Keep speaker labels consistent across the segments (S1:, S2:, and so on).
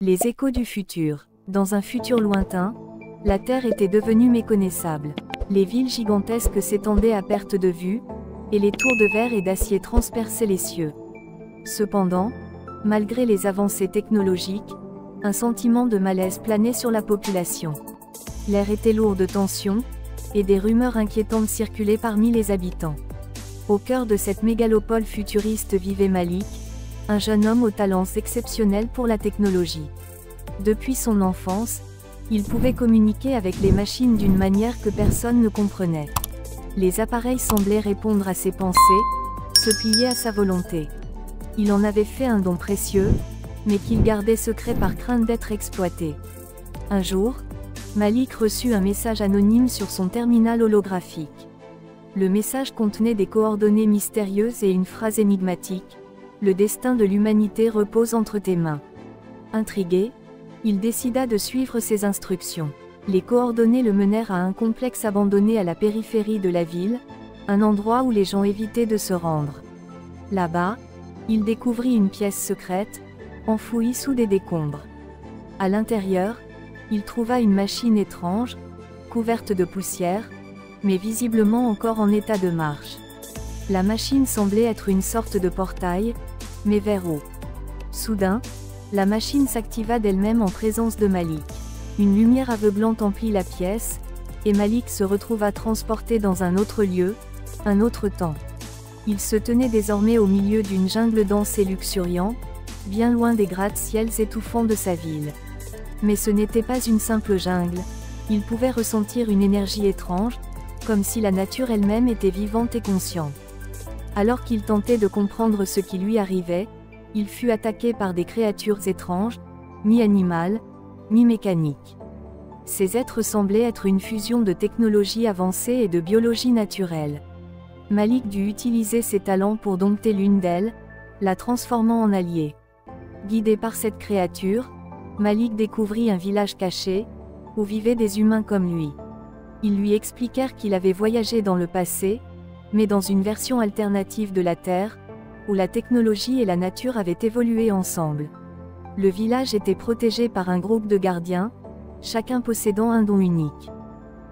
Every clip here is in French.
S1: Les échos du futur. Dans un futur lointain, la Terre était devenue méconnaissable. Les villes gigantesques s'étendaient à perte de vue, et les tours de verre et d'acier transperçaient les cieux. Cependant, malgré les avancées technologiques, un sentiment de malaise planait sur la population. L'air était lourd de tensions, et des rumeurs inquiétantes circulaient parmi les habitants. Au cœur de cette mégalopole futuriste vivait Malik, un jeune homme aux talents exceptionnels pour la technologie. Depuis son enfance, il pouvait communiquer avec les machines d'une manière que personne ne comprenait. Les appareils semblaient répondre à ses pensées, se plier à sa volonté. Il en avait fait un don précieux, mais qu'il gardait secret par crainte d'être exploité. Un jour, Malik reçut un message anonyme sur son terminal holographique. Le message contenait des coordonnées mystérieuses et une phrase énigmatique: « Le destin de l'humanité repose entre tes mains. » Intrigué, il décida de suivre ses instructions. Les coordonnées le menèrent à un complexe abandonné à la périphérie de la ville, un endroit où les gens évitaient de se rendre. Là-bas, il découvrit une pièce secrète, enfouie sous des décombres. À l'intérieur, il trouva une machine étrange, couverte de poussière, mais visiblement encore en état de marche. La machine semblait être une sorte de portail, mais vers haut. Soudain, la machine s'activa d'elle-même en présence de Malik. Une lumière aveuglante emplit la pièce, et Malik se retrouva transporté dans un autre lieu, un autre temps. Il se tenait désormais au milieu d'une jungle dense et luxuriante, bien loin des gratte-ciels étouffants de sa ville. Mais ce n'était pas une simple jungle, il pouvait ressentir une énergie étrange, comme si la nature elle-même était vivante et consciente. Alors qu'il tentait de comprendre ce qui lui arrivait, il fut attaqué par des créatures étranges, mi-animales, mi-mécaniques. Ces êtres semblaient être une fusion de technologie avancée et de biologie naturelle. Malik dut utiliser ses talents pour dompter l'une d'elles, la transformant en allié. Guidé par cette créature, Malik découvrit un village caché, où vivaient des humains comme lui. Ils lui expliquèrent qu'il avait voyagé dans le passé, mais dans une version alternative de la Terre, où la technologie et la nature avaient évolué ensemble. Le village était protégé par un groupe de gardiens, chacun possédant un don unique.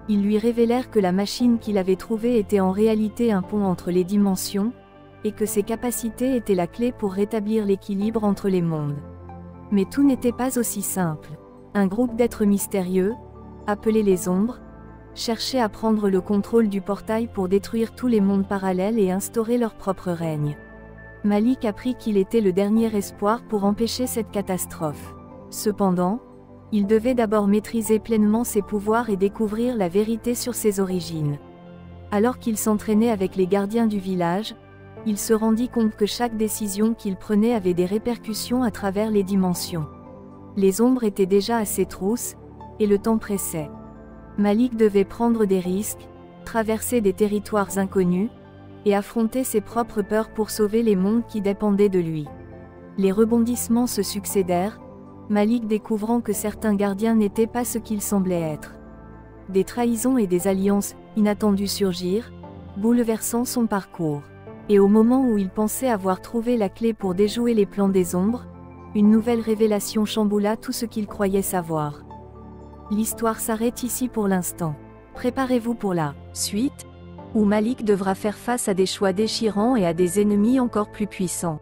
S1: Ils lui révélèrent que la machine qu'il avait trouvée était en réalité un pont entre les dimensions, et que ses capacités étaient la clé pour rétablir l'équilibre entre les mondes. Mais tout n'était pas aussi simple. Un groupe d'êtres mystérieux, appelés les Ombres, cherchait à prendre le contrôle du portail pour détruire tous les mondes parallèles et instaurer leur propre règne. Malik apprit qu'il était le dernier espoir pour empêcher cette catastrophe. Cependant, il devait d'abord maîtriser pleinement ses pouvoirs et découvrir la vérité sur ses origines. Alors qu'il s'entraînait avec les gardiens du village, il se rendit compte que chaque décision qu'il prenait avait des répercussions à travers les dimensions. Les ombres étaient déjà à ses trousses, et le temps pressait. Malik devait prendre des risques, traverser des territoires inconnus, et affronter ses propres peurs pour sauver les mondes qui dépendaient de lui. Les rebondissements se succédèrent, Malik découvrant que certains gardiens n'étaient pas ce qu'ils semblaient être. Des trahisons et des alliances inattendues surgirent, bouleversant son parcours. Et au moment où il pensait avoir trouvé la clé pour déjouer les plans des ombres, une nouvelle révélation chamboula tout ce qu'il croyait savoir. L'histoire s'arrête ici pour l'instant. Préparez-vous pour la suite, où Malik devra faire face à des choix déchirants et à des ennemis encore plus puissants.